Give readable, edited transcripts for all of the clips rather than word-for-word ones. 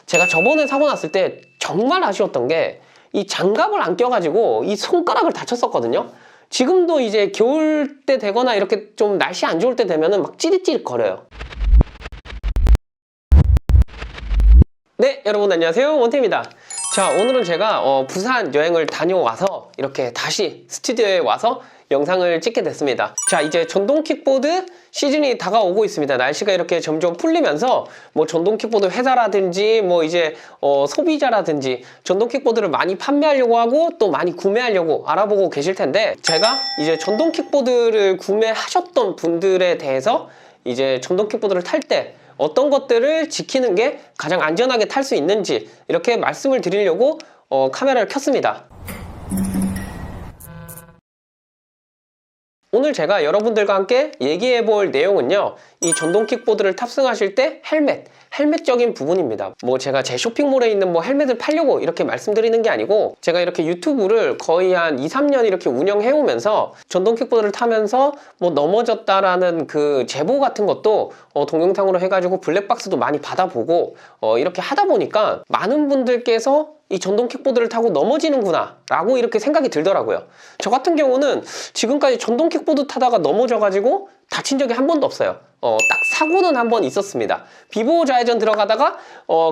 제가 저번에 사고 났을 때 정말 아쉬웠던 게 이 장갑을 안 껴가지고 이 손가락을 다쳤었거든요. 지금도 이제 겨울 때 되거나 이렇게 좀 날씨 안 좋을 때 되면은 막 찌릿찌릿 거려요. 네, 여러분 안녕하세요. 원태입니다. 자, 오늘은 제가 부산 여행을 다녀와서 이렇게 다시 스튜디오에 와서 영상을 찍게 됐습니다. 자, 이제 전동 킥보드 시즌이 다가오고 있습니다. 날씨가 이렇게 점점 풀리면서 뭐 전동 킥보드 회사라든지 뭐 이제 소비자라든지 전동 킥보드를 많이 판매하려고 하고 또 많이 구매하려고 알아보고 계실 텐데, 제가 이제 전동 킥보드를 구매하셨던 분들에 대해서 이제 전동 킥보드를 탈 때 어떤 것들을 지키는 게 가장 안전하게 탈 수 있는지 이렇게 말씀을 드리려고 카메라를 켰습니다. 오늘 제가 여러분들과 함께 얘기해 볼 내용은요, 이 전동 킥보드를 탑승하실 때 헬멧적인 부분입니다. 뭐 제가 제 쇼핑몰에 있는 뭐 헬멧을 팔려고 이렇게 말씀드리는 게 아니고, 제가 이렇게 유튜브를 거의 한 2-3년 이렇게 운영해 오면서 전동 킥보드를 타면서 뭐 넘어졌다라는 그 제보 같은 것도 동영상으로 해가지고 블랙박스도 많이 받아보고 이렇게 하다 보니까 많은 분들께서 이 전동 킥보드를 타고 넘어지는구나 라고 이렇게 생각이 들더라고요. 저 같은 경우는 지금까지 전동 킥보드 타다가 넘어져가지고 다친 적이 한 번도 없어요. 딱 사고는 한 번 있었습니다. 비보호 좌회전 들어가다가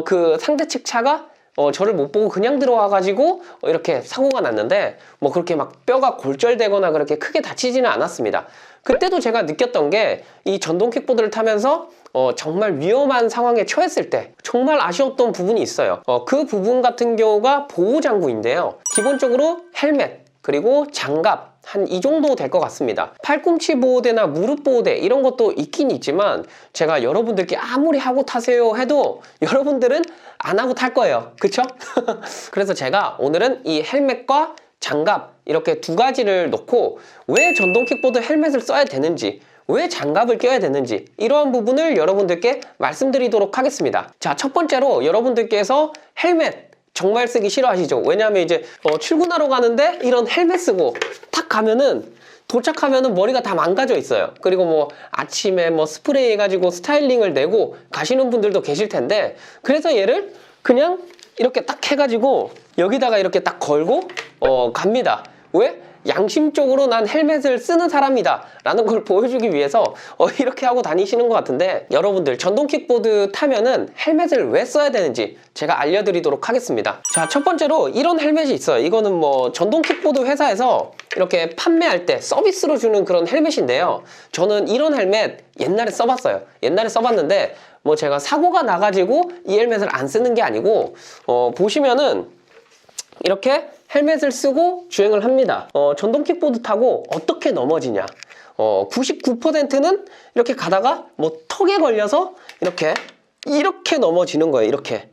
그 상대측 차가 저를 못 보고 그냥 들어와가지고 이렇게 사고가 났는데, 뭐 그렇게 막 뼈가 골절되거나 그렇게 크게 다치지는 않았습니다. 그때도 제가 느꼈던 게, 이 전동 킥보드를 타면서 정말 위험한 상황에 처했을 때 정말 아쉬웠던 부분이 있어요. 그 부분 같은 경우가 보호장구인데요. 기본적으로 헬멧 그리고 장갑 한 이 정도 될 것 같습니다. 팔꿈치 보호대나 무릎 보호대 이런 것도 있긴 있지만, 제가 여러분들께 아무리 하고 타세요 해도 여러분들은 안 하고 탈 거예요. 그쵸? 그래서 제가 오늘은 이 헬멧과 장갑 이렇게 두 가지를 놓고 왜 전동 킥보드 헬멧을 써야 되는지, 왜 장갑을 껴야 되는지, 이러한 부분을 여러분들께 말씀드리도록 하겠습니다. 자, 첫 번째로 여러분들께서 헬멧 정말 쓰기 싫어하시죠? 왜냐하면 이제 출근하러 가는데 이런 헬멧 쓰고 탁 가면은, 도착하면은 머리가 다 망가져 있어요. 그리고 뭐 아침에 뭐 스프레이 해가지고 스타일링을 내고 가시는 분들도 계실 텐데, 그래서 얘를 그냥 이렇게 딱 해가지고 여기다가 이렇게 딱 걸고 갑니다. 왜? 양심적으로 난 헬멧을 쓰는 사람이다 라는 걸 보여주기 위해서 이렇게 하고 다니시는 것 같은데, 여러분들 전동 킥보드 타면은 헬멧을 왜 써야 되는지 제가 알려드리도록 하겠습니다. 자, 첫 번째로 이런 헬멧이 있어요. 이거는 뭐 전동 킥보드 회사에서 이렇게 판매할 때 서비스로 주는 그런 헬멧인데요, 저는 이런 헬멧 옛날에 써봤어요. 옛날에 써봤는데 뭐 제가 사고가 나가지고 이 헬멧을 안 쓰는 게 아니고, 보시면은 이렇게 헬멧을 쓰고 주행을 합니다. 전동 킥보드 타고 어떻게 넘어지냐, 99%는 이렇게 가다가 뭐 턱에 걸려서 이렇게 넘어지는 거예요. 이렇게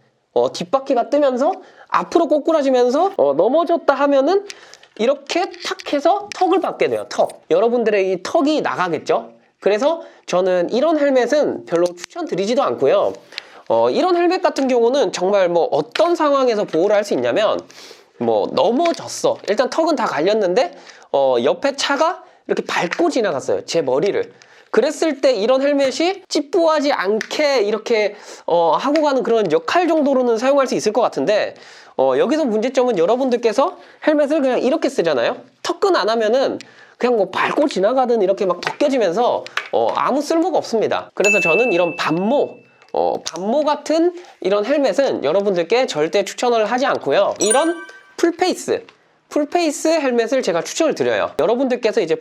뒷바퀴가 뜨면서 앞으로 꼬꾸라지면서 넘어졌다 하면은 이렇게 탁 해서 턱을 받게 돼요. 턱. 여러분들의 이 턱이 나가겠죠. 그래서 저는 이런 헬멧은 별로 추천드리지도 않고요. 이런 헬멧 같은 경우는 정말 뭐 어떤 상황에서 보호를 할 수 있냐면, 뭐 넘어졌어, 일단 턱은 다 갈렸는데 옆에 차가 이렇게 밟고 지나갔어요, 제 머리를. 그랬을 때 이런 헬멧이 찌뿌하지 않게 이렇게 하고 가는 그런 역할 정도로는 사용할 수 있을 것 같은데, 여기서 문제점은 여러분들께서 헬멧을 그냥 이렇게 쓰잖아요. 턱근 안 하면은 그냥 뭐 밟고 지나가든 이렇게 막 벗겨지면서 아무 쓸모가 없습니다. 그래서 저는 이런 반모 같은 이런 헬멧은 여러분들께 절대 추천을 하지 않고요, 이런 풀페이스 헬멧을 제가 추천을 드려요. 여러분들께서 이제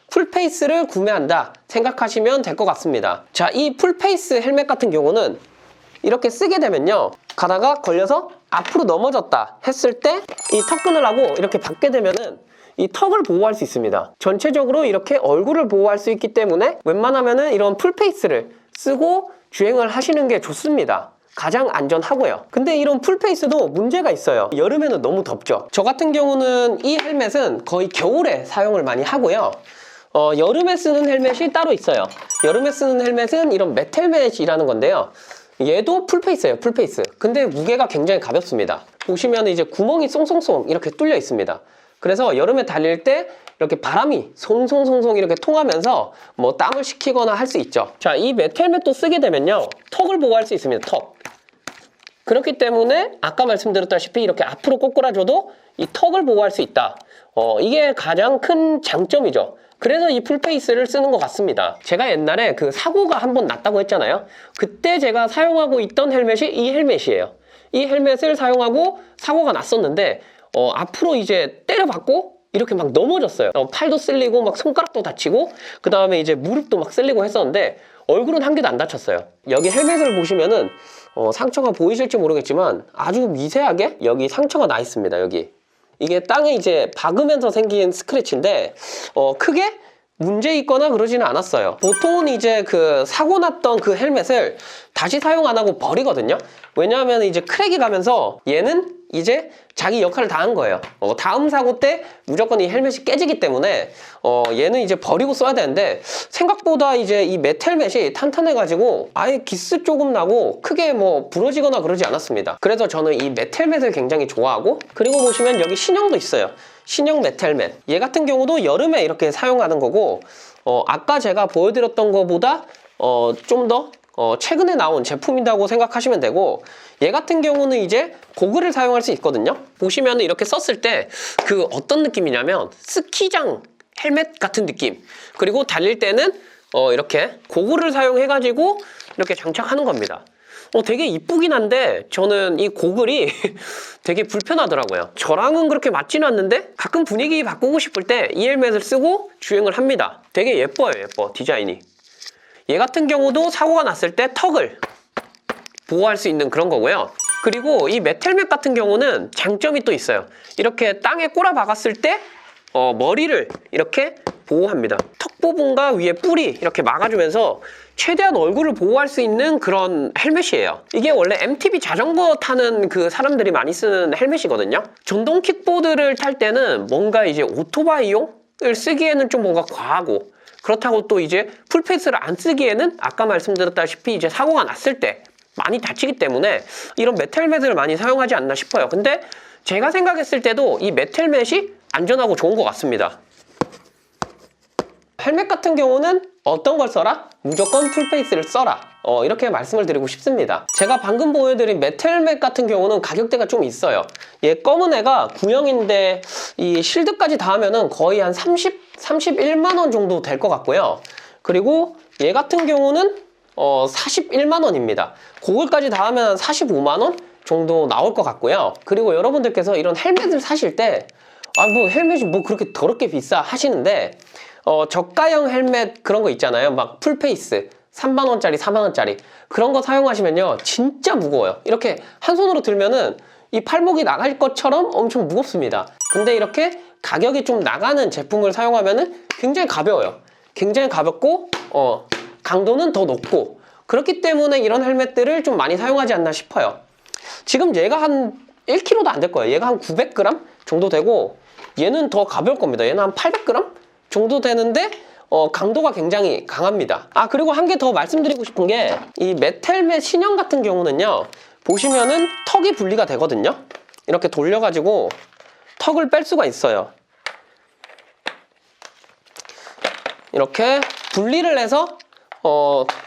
풀페이스를 구매한다 생각하시면 될 것 같습니다. 자, 이 풀페이스 헬멧 같은 경우는 이렇게 쓰게 되면요, 가다가 걸려서 앞으로 넘어졌다 했을 때 이 턱끈을 하고 이렇게 받게 되면은 이 턱을 보호할 수 있습니다. 전체적으로 이렇게 얼굴을 보호할 수 있기 때문에 웬만하면은 이런 풀페이스를 쓰고 주행을 하시는 게 좋습니다. 가장 안전하고요. 근데 이런 풀페이스도 문제가 있어요. 여름에는 너무 덥죠. 저 같은 경우는 이 헬멧은 거의 겨울에 사용을 많이 하고요, 여름에 쓰는 헬멧이 따로 있어요. 여름에 쓰는 헬멧은 이런 메텔멧이라는 건데요, 얘도 풀페이스예요. 풀페이스. 근데 무게가 굉장히 가볍습니다. 보시면 이제 구멍이 쏭쏭쏭 이렇게 뚫려 있습니다. 그래서 여름에 달릴 때 이렇게 바람이 송송송송 이렇게 통하면서 뭐 땀을 식히거나 할 수 있죠. 자, 이 메탈 맷도 쓰게 되면요, 턱을 보호할 수 있습니다. 턱. 그렇기 때문에 아까 말씀드렸다시피 이렇게 앞으로 꼬꾸라져도 이 턱을 보호할 수 있다. 이게 가장 큰 장점이죠. 그래서 이 풀페이스를 쓰는 것 같습니다. 제가 옛날에 그 사고가 한 번 났다고 했잖아요. 그때 제가 사용하고 있던 헬멧이 이 헬멧이에요. 이 헬멧을 사용하고 사고가 났었는데 앞으로 이제 때려받고 이렇게 막 넘어졌어요. 팔도 쓸리고 막 손가락도 다치고 그 다음에 이제 무릎도 막 쓸리고 했었는데 얼굴은 한 개도 안 다쳤어요. 여기 헬멧을 보시면은 상처가 보이실지 모르겠지만 아주 미세하게 여기 상처가 나 있습니다. 여기 이게 땅에 이제 박으면서 생긴 스크래치인데 크게 문제 있거나 그러지는 않았어요. 보통은 이제 그 사고 났던 그 헬멧을 다시 사용 안 하고 버리거든요. 왜냐하면 이제 크랙이 가면서 얘는 이제 자기 역할을 다 한 거예요. 다음 사고 때 무조건 이 헬멧이 깨지기 때문에 얘는 이제 버리고 써야 되는데 생각보다 이제 이 매트 헬멧이 탄탄해가지고 아예 기스 조금 나고 크게 뭐 부러지거나 그러지 않았습니다. 그래서 저는 이 매트 헬멧을 굉장히 좋아하고, 그리고 보시면 여기 신형도 있어요. 신형 매트 헬멧. 얘 같은 경우도 여름에 이렇게 사용하는 거고 아까 제가 보여드렸던 거보다 좀 더 최근에 나온 제품이라고 생각하시면 되고, 얘 같은 경우는 이제 고글을 사용할 수 있거든요. 보시면 이렇게 썼을 때 그 어떤 느낌이냐면 스키장 헬멧 같은 느낌. 그리고 달릴 때는 이렇게 고글을 사용해가지고 이렇게 장착하는 겁니다. 되게 이쁘긴 한데 저는 이 고글이 되게 불편하더라고요. 저랑은 그렇게 맞지는 않는데 가끔 분위기 바꾸고 싶을 때 이 헬멧을 쓰고 주행을 합니다. 되게 예뻐요. 예뻐, 디자인이. 얘 같은 경우도 사고가 났을 때 턱을 보호할 수 있는 그런 거고요. 그리고 이 매트 헬멧 같은 경우는 장점이 또 있어요. 이렇게 땅에 꼬라 박았을 때 머리를 이렇게 보호합니다. 턱 부분과 위에 뿔이 이렇게 막아주면서 최대한 얼굴을 보호할 수 있는 그런 헬멧이에요. 이게 원래 MTB 자전거 타는 그 사람들이 많이 쓰는 헬멧이거든요. 전동 킥보드를 탈 때는 뭔가 이제 오토바이용을 쓰기에는 좀 뭔가 과하고, 그렇다고 또 이제 풀페이스를 안 쓰기에는 아까 말씀드렸다시피 이제 사고가 났을 때 많이 다치기 때문에 이런 매트 헬멧을 많이 사용하지 않나 싶어요. 근데 제가 생각했을 때도 이 매트 헬멧이 안전하고 좋은 것 같습니다. 헬멧 같은 경우는 어떤 걸 써라? 무조건 풀페이스를 써라. 이렇게 말씀을 드리고 싶습니다. 제가 방금 보여드린 매트 헬멧 같은 경우는 가격대가 좀 있어요. 얘 검은 애가 구형인데 이 실드까지 다 하면은 거의 한 31만 원 정도 될 것 같고요. 그리고 얘 같은 경우는 41만 원입니다. 고글까지 다 하면 한 45만 원 정도 나올 것 같고요. 그리고 여러분들께서 이런 헬멧을 사실 때 뭐 헬멧이 뭐 그렇게 더럽게 비싸 하시는데 저가형 헬멧 그런 거 있잖아요. 막 풀페이스 3만 원짜리 4만 원짜리 그런 거 사용하시면요 진짜 무거워요. 이렇게 한 손으로 들면은 이 팔목이 나갈 것처럼 엄청 무겁습니다. 근데 이렇게 가격이 좀 나가는 제품을 사용하면은 굉장히 가벼워요. 굉장히 가볍고 강도는 더 높고, 그렇기 때문에 이런 헬멧들을 좀 많이 사용하지 않나 싶어요. 지금 얘가 한 1kg도 안 될 거예요. 얘가 한 900g 정도 되고 얘는 더 가벼울 겁니다. 얘는 한 800g 정도 되는데 강도가 굉장히 강합니다. 그리고 한 개 더 말씀드리고 싶은 게 이 매트 헬멧 신형 같은 경우는요 보시면은 턱이 분리가 되거든요. 이렇게 돌려가지고 턱을 뺄 수가 있어요. 이렇게 분리를 해서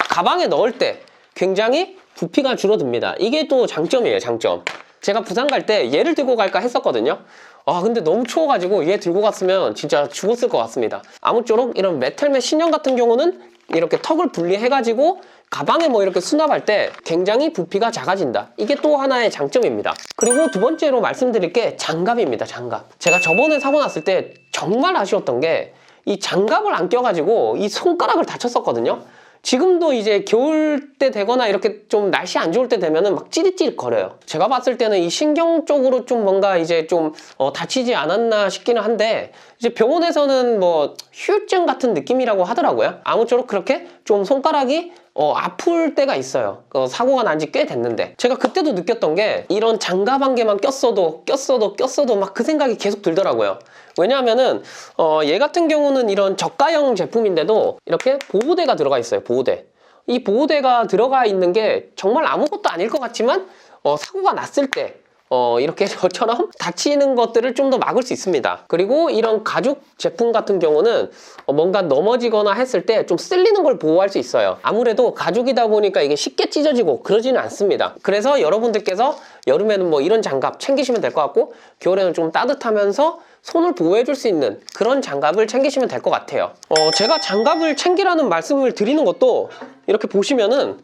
가방에 넣을 때 굉장히 부피가 줄어듭니다. 이게 또 장점이에요. 장점. 제가 부산 갈 때 얘를 들고 갈까 했었거든요. 근데 너무 추워가지고 얘 들고 갔으면 진짜 죽었을 것 같습니다. 아무쪼록 이런 매트 헬멧 신형 같은 경우는 이렇게 턱을 분리해가지고 가방에 뭐 이렇게 수납할 때 굉장히 부피가 작아진다. 이게 또 하나의 장점입니다. 그리고 두 번째로 말씀드릴 게 장갑입니다. 장갑. 제가 저번에 사고 났을 때 정말 아쉬웠던 게 이 장갑을 안 껴가지고 이 손가락을 다쳤었거든요. 지금도 이제 겨울 때 되거나 이렇게 좀 날씨 안 좋을 때 되면은 막 찌릿찌릿 거려요. 제가 봤을 때는 이 신경 쪽으로 좀 뭔가 이제 좀 다치지 않았나 싶기는 한데, 이제 병원에서는 뭐 휴유증 같은 느낌이라고 하더라고요. 아무쪼록 그렇게 좀 손가락이 아플 때가 있어요. 사고가 난 지 꽤 됐는데 제가 그때도 느꼈던 게 이런 장갑 한 개만 꼈어도 막 그 생각이 계속 들더라고요. 왜냐하면은 얘 같은 경우는 이런 저가형 제품인데도 이렇게 보호대가 들어가 있어요. 보호대. 이 보호대가 들어가 있는 게 정말 아무것도 아닐 것 같지만 사고가 났을 때 이렇게 저처럼 다치는 것들을 좀 더 막을 수 있습니다. 그리고 이런 가죽 제품 같은 경우는 뭔가 넘어지거나 했을 때 좀 쓸리는 걸 보호할 수 있어요. 아무래도 가죽이다 보니까 이게 쉽게 찢어지고 그러지는 않습니다. 그래서 여러분들께서 여름에는 뭐 이런 장갑 챙기시면 될 것 같고, 겨울에는 좀 따뜻하면서 손을 보호해줄 수 있는 그런 장갑을 챙기시면 될 것 같아요. 제가 장갑을 챙기라는 말씀을 드리는 것도 이렇게 보시면은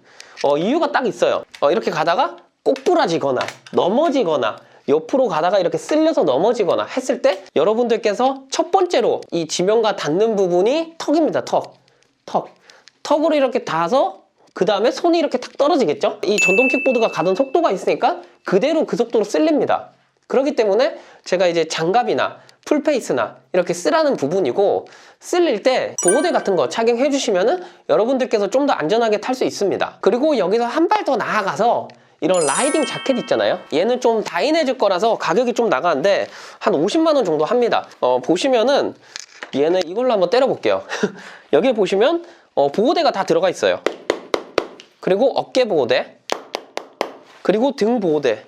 이유가 딱 있어요. 이렇게 가다가 꼬꾸라지거나 넘어지거나 옆으로 가다가 이렇게 쓸려서 넘어지거나 했을 때 여러분들께서 첫 번째로 이 지면과 닿는 부분이 턱입니다. 턱으로 이렇게 닿아서 그 다음에 손이 이렇게 탁 떨어지겠죠? 이 전동 킥보드가 가던 속도가 있으니까 그대로 그 속도로 쓸립니다. 그렇기 때문에 제가 이제 장갑이나 풀페이스나 이렇게 쓰라는 부분이고, 쓸릴 때 보호대 같은 거 착용해 주시면은 여러분들께서 좀 더 안전하게 탈 수 있습니다. 그리고 여기서 한 발 더 나아가서 이런 라이딩 자켓 있잖아요. 얘는 좀 다이내즈 거라서 가격이 좀 나가는데 한 50만 원 정도 합니다. 보시면은 얘는 이걸로 한번 때려 볼게요. 여기 보시면 보호대가 다 들어가 있어요. 그리고 어깨 보호대, 그리고 등 보호대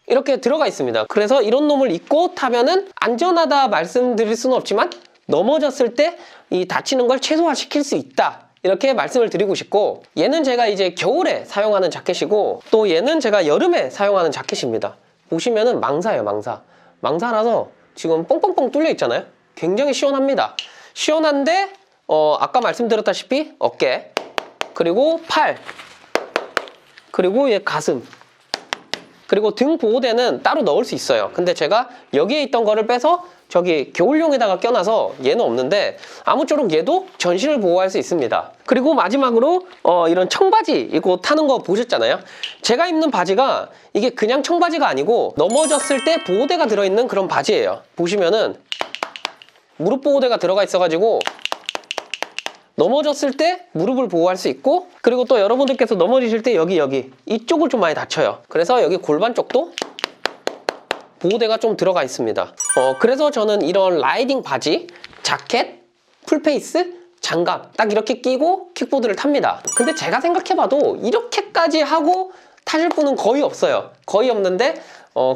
이렇게 들어가 있습니다. 그래서 이런 놈을 입고 타면은 안전하다 말씀드릴 수는 없지만 넘어졌을 때 이 다치는 걸 최소화시킬 수 있다, 이렇게 말씀을 드리고 싶고, 얘는 제가 이제 겨울에 사용하는 자켓이고, 또 얘는 제가 여름에 사용하는 자켓입니다. 보시면은 망사예요. 망사라서 지금 뻥뻥뻥 뚫려 있잖아요. 굉장히 시원합니다. 시원한데 아까 말씀드렸다시피 어깨, 그리고 팔, 그리고 얘 가슴, 그리고 등 보호대는 따로 넣을 수 있어요. 근데 제가 여기에 있던 거를 빼서 저기 겨울용에다가 껴놔서 얘는 없는데, 아무쪼록 얘도 전신을 보호할 수 있습니다. 그리고 마지막으로 이런 청바지 이거 타는 거 보셨잖아요. 제가 입는 바지가 이게 그냥 청바지가 아니고 넘어졌을 때 보호대가 들어있는 그런 바지예요. 보시면은 무릎 보호대가 들어가 있어가지고 넘어졌을 때 무릎을 보호할 수 있고, 그리고 또 여러분들께서 넘어지실 때 여기 이쪽을 좀 많이 다쳐요. 그래서 여기 골반 쪽도 보호대가 좀 들어가 있습니다. 그래서 저는 이런 라이딩 바지, 자켓, 풀페이스, 장갑 딱 이렇게 끼고 킥보드를 탑니다. 근데 제가 생각해봐도 이렇게까지 하고 타실 분은 거의 없어요. 거의 없는데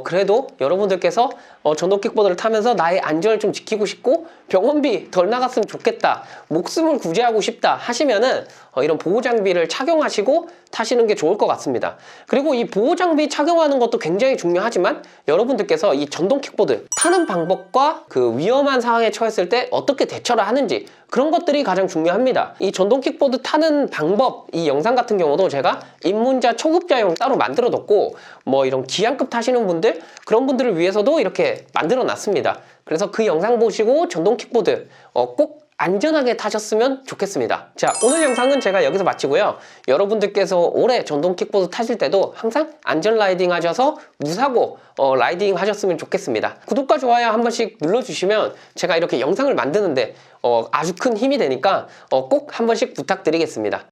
그래도 여러분들께서 전동 킥보드를 타면서 나의 안전을 좀 지키고 싶고 병원비 덜 나갔으면 좋겠다, 목숨을 구제하고 싶다 하시면은 이런 보호장비를 착용하시고 타시는 게 좋을 것 같습니다. 그리고 이 보호장비 착용하는 것도 굉장히 중요하지만 여러분들께서 이 전동 킥보드 타는 방법과 그 위험한 상황에 처했을 때 어떻게 대처를 하는지, 그런 것들이 가장 중요합니다. 이 전동 킥보드 타는 방법, 이 영상 같은 경우도 제가 입문자, 초급자용 따로 만들어 뒀고, 뭐 이런 기한급 타시는 분들, 그런 분들을 위해서도 이렇게 만들어 놨습니다. 그래서 그 영상 보시고 전동 킥보드 꼭 안전하게 타셨으면 좋겠습니다. 자, 오늘 영상은 제가 여기서 마치고요. 여러분들께서 올해 전동 킥보드 타실 때도 항상 안전 라이딩 하셔서 무사고 라이딩 하셨으면 좋겠습니다. 구독과 좋아요 한 번씩 눌러주시면 제가 이렇게 영상을 만드는데 아주 큰 힘이 되니까 꼭 한 번씩 부탁드리겠습니다.